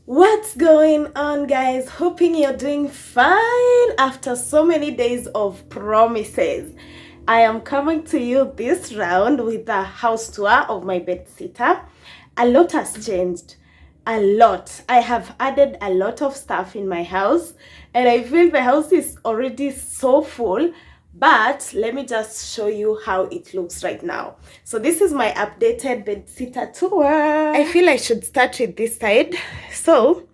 What's going on, guys? Hoping you're doing fine after so many days of promises. I am coming to you this round with a house tour of my bed sitter. A lot has changed. A lot. I have added a lot of stuff in my house, and I feel the house is already so full. But let me just show you how it looks right now. So this is my updated bed sitter tour. I feel I should start with this side. So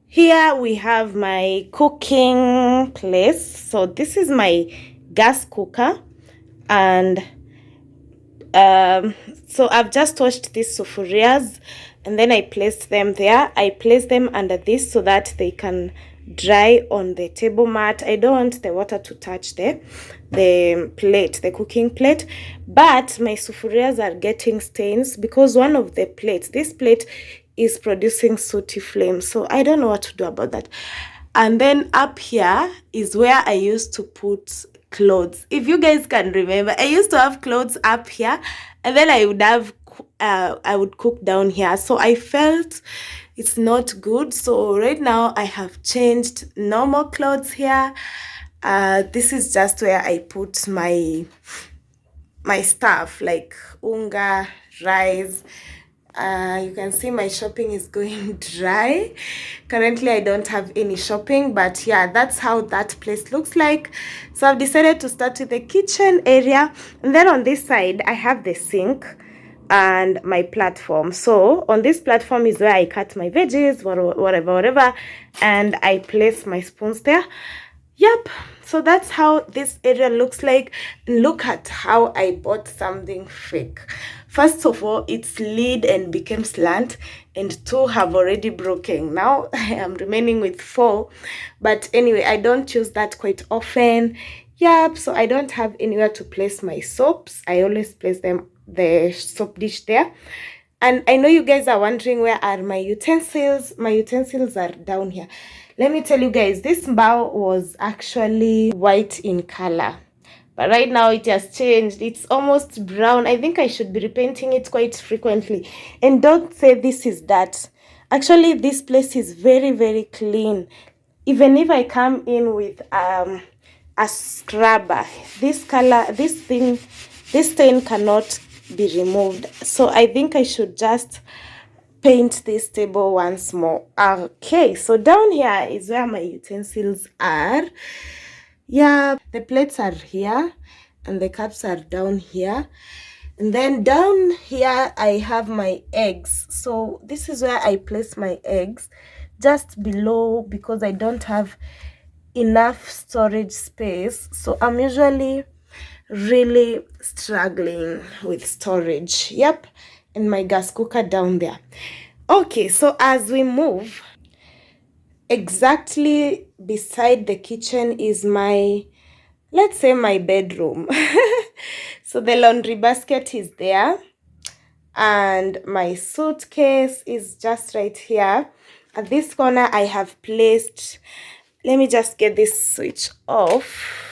here we have my cooking place. So this is my gas cooker, and so I've just washed these sufurias and then I placed them there. I placed them under this so that they can dry on the table mat. I don't want the water to touch the plate, the cooking plate, but my sufurias are getting stains because one of the plates, this plate, is producing sooty flames. So I don't know what to do about that. And then up here is where I used to put clothes. If you guys can remember, I used to have clothes up here, and then I would cook down here. So I felt it's not good. So right now I have changed normal clothes here. This is just where I put my stuff like unga, rice. You can see my shopping is going dry. Currently I don't have any shopping, but yeah, that's how that place looks like. So I've decided to start with the kitchen area, and then on this side I have the sink and my platform. So on this platform is where I cut my veggies, whatever, and I place my spoons there. Yep, so that's how this area looks like. Look at how I bought something fake. First of all, it slid and became slant, and 2 have already broken. Now I am remaining with 4, but anyway, I don't use that quite often. Yep, so I don't have anywhere to place my soaps. I always place them, the soap dish there. And I know you guys are wondering, where are my utensils? My utensils are down here. Let me tell you guys, this bowl was actually white in color, but right now it has changed. It's almost brown. I think I should be repainting it quite frequently. And don't say this is dirt. Actually, this place is very, very clean. Even if I come in with a scrubber, this stain cannot be removed. So I think I should just paint this table once more. Okay, so down here is where my utensils are. Yeah, the plates are here and the cups are down here, and then down here I have my eggs. So this is where I place my eggs, just below, because I don't have enough storage space. So I'm usually really struggling with storage. Yep, and my gas cooker down there. Okay, so as we move, exactly beside the kitchen is my, let's say, my bedroom. So the laundry basket is there, and my suitcase is just right here. At this corner I have placed, let me just get this switch off.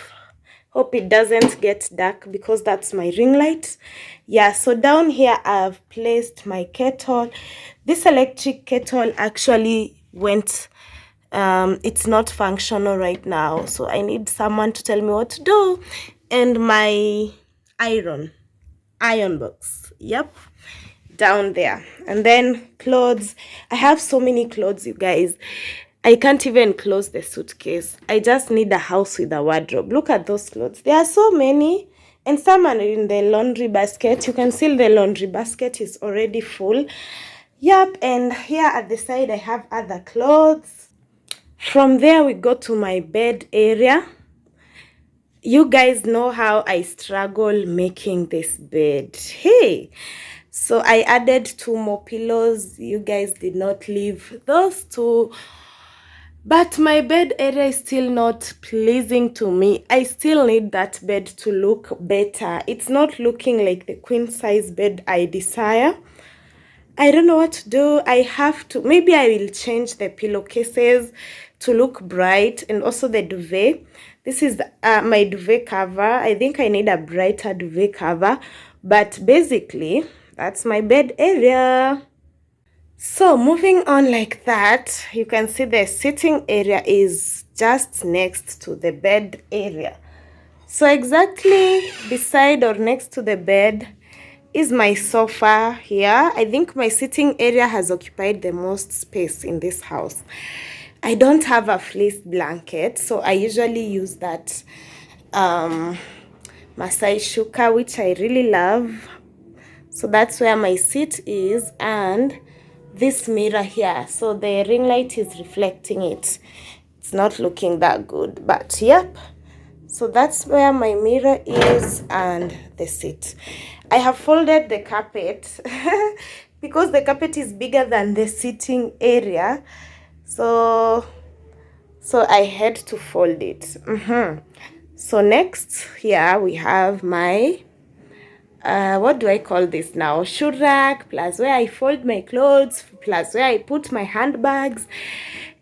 Hope it doesn't get dark because that's my ring light. Yeah, so down here I've placed my kettle. This electric kettle actually went, it's not functional right now, so I need someone to tell me what to do. And my iron box, yep, down there. And then clothes. I have so many clothes, you guys. I can't even close the suitcase. I just need a house with a wardrobe. Look at those clothes. There are so many, and some are in the laundry basket. You can see the laundry basket is already full. Yep, and here at the side I have other clothes. From there we go to my bed area. You guys know how I struggle making this bed. Hey, so I added 2 more pillows. You guys did not leave those 2. But my bed area is still not pleasing to me. I still need that bed to look better. It's not looking like the queen size bed I desire. I don't know what to do. I have to, maybe I will change the pillowcases to look bright, and also the duvet. This is my duvet cover. I think I need a brighter duvet cover, but basically that's my bed area. So moving on like that, you can see the sitting area is just next to the bed area. So exactly beside or next to the bed is my sofa here. I think my sitting area has occupied the most space in this house. I don't have a fleece blanket, so I usually use that Masai shuka, which I really love. So that's where my seat is, and this mirror here. So the ring light is reflecting it. It's not looking that good, but yep. So that's where my mirror is and the seat. I have folded the carpet because the carpet is bigger than the sitting area. So I had to fold it. So next here we have my what do I call this now? Shoe rack, plus where I fold my clothes, plus where I put my handbags.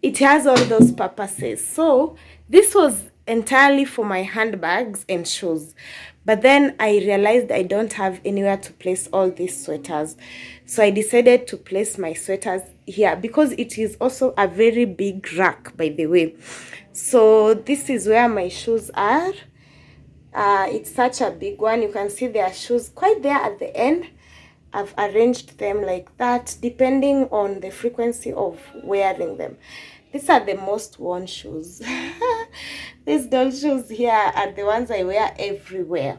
It has all those purposes. So this was entirely for my handbags and shoes. But then I realized I don't have anywhere to place all these sweaters. So I decided to place my sweaters here because it is also a very big rack, by the way. So this is where my shoes are. It's such a big one. You can see their shoes quite there at the end. I've arranged them like that depending on the frequency of wearing them. These are the most worn shoes. These doll shoes here are the ones I wear everywhere,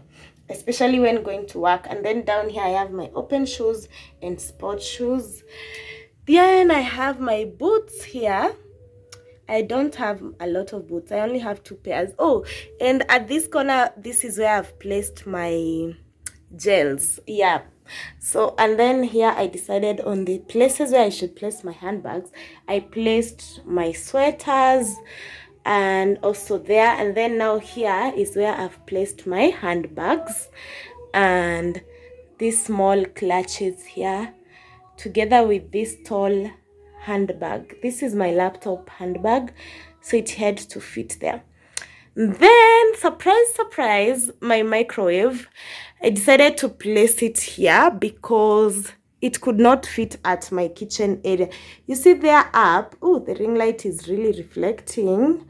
especially when going to work. And then down here I have my open shoes and sport shoes. Then I have my boots here. I don't have a lot of boots. I only have 2 pairs. Oh, and at this corner, this is where I've placed my gels. Yeah. So, and then here I decided on the places where I should place my handbags. I placed my sweaters and also there. And then now here is where I've placed my handbags and these small clutches here together with this tall handbag. This is my laptop handbag, so it had to fit there. Then, surprise, my microwave, I decided to place it here because it could not fit at my kitchen area. You see there up, oh, the ring light is really reflecting.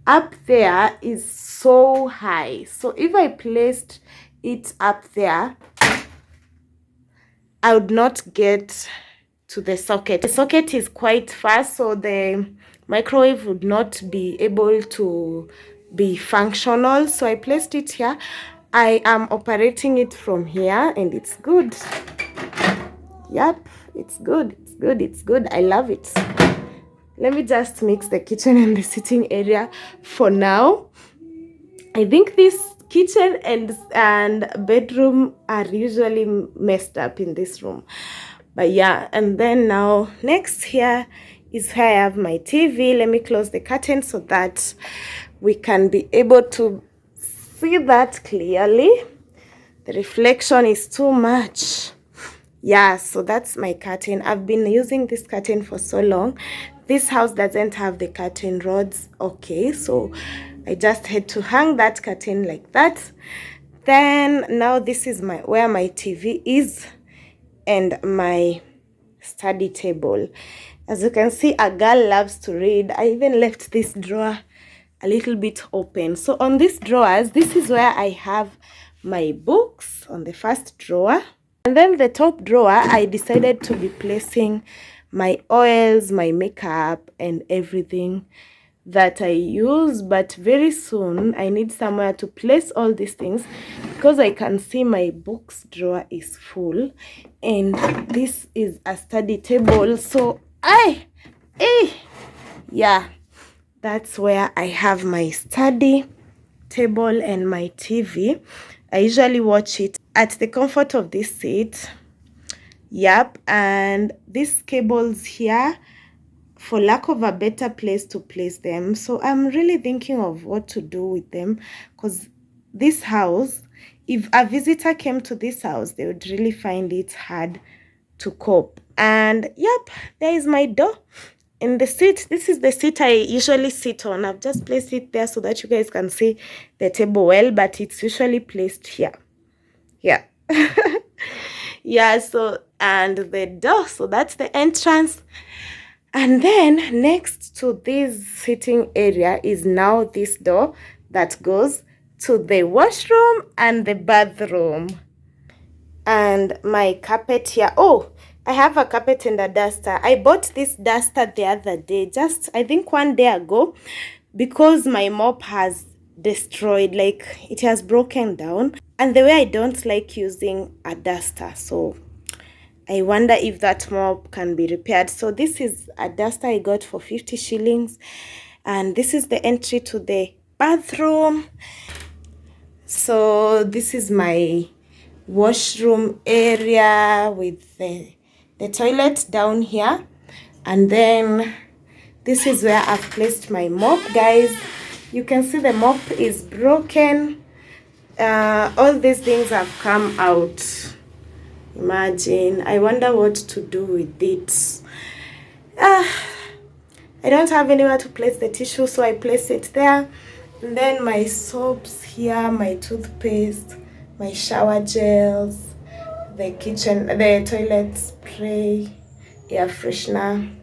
Up there is so high. So if I placed it up there, I would not get to the socket. The socket is quite far, so the microwave would not be able to be functional. So I placed it here. I am operating it from here and it's good. Yep, it's good. It's good. I love it. Let me just mix the kitchen and the sitting area for now. I think this kitchen and bedroom are usually messed up in this room. But yeah, and then now next here is where I have my TV. Let me close the curtain so that we can be able to see that clearly. The reflection is too much. Yeah, so that's my curtain. I've been using this curtain for so long. This house doesn't have the curtain rods. Okay, so I just had to hang that curtain like that. Then now this is where my TV is and my study table. As you can see, a girl loves to read. I even left this drawer a little bit open. So on these drawers, this is where I have my books on the first drawer. And then the top drawer, I decided to be placing my oils, my makeup, and everything that I use. But very soon, I need somewhere to place all these things because I can see my books drawer is full. And this is a study table. So, yeah, that's where I have my study table and my TV. I usually watch it at the comfort of this seat. Yep, and these cables here, for lack of a better place to place them. So I'm really thinking of what to do with them because this house, if a visitor came to this house, they would really find it hard to cope. And yep, there is my door. In the seat, this is the seat I usually sit on. I've just placed it there so that you guys can see the table well, but it's usually placed here. Yeah. Yeah, so and the door. So that's the entrance. And then next to this sitting area is now this door that goes to the washroom and the bathroom. And my carpet here. Oh, I have a carpet and a duster. I bought this duster the other day, just I think one day ago, because my mop has destroyed, like it has broken down. And the way I don't like using a duster, so I wonder if that mop can be repaired. So this is a duster I got for 50 shillings. And this is the entry to the bathroom. So this is my washroom area with the toilet down here. And then this is where I've placed my mop, guys. You can see the mop is broken. All these things have come out. Imagine. I wonder what to do with it. I don't have anywhere to place the tissue, so I place it there. And then my soaps here, my toothpaste, my shower gels, the toilet spray, air freshener.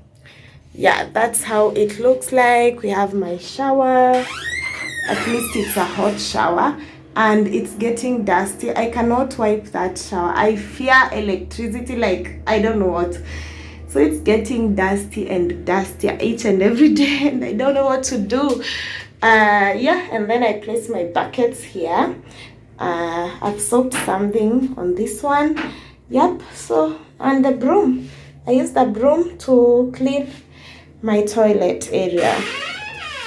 Yeah, that's how it looks like. We have my shower. At least it's a hot shower. And it's getting dusty. I cannot wipe that shower. I fear electricity, like I don't know what. So it's getting dusty and dustier each and every day, and I don't know what to do. Yeah, and then I place my buckets here. I've soaked something on this one. Yep, so, and the broom. I use the broom to clean my toilet area.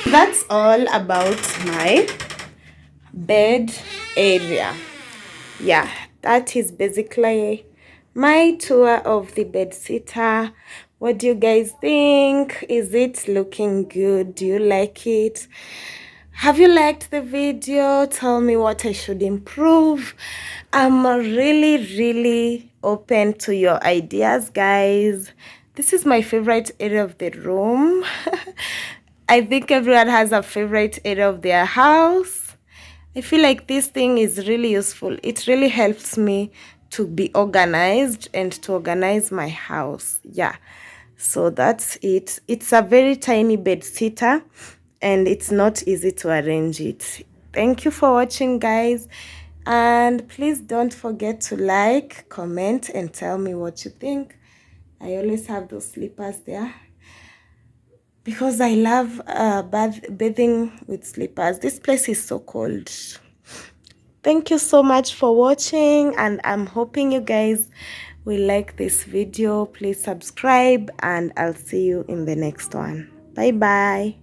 That's all about my bed area. Yeah, that is basically my tour of the bed sitter. What do you guys think? Is it looking good? Do you like it? Have you liked the video? Tell me what I should improve. I'm really open to your ideas, guys. This is my favorite area of the room. I think everyone has a favorite area of their house. I feel like this thing is really useful. It really helps me to be organized and to organize my house. Yeah, so that's it. It's a very tiny bed sitter and it's not easy to arrange it. Thank you for watching, guys, and please don't forget to like, comment, and tell me what you think. I always have those slippers there because I love bathing with slippers. This place is so cold. Thank you so much for watching, and I'm hoping you guys will like this video. Please subscribe, and I'll see you in the next one. Bye bye.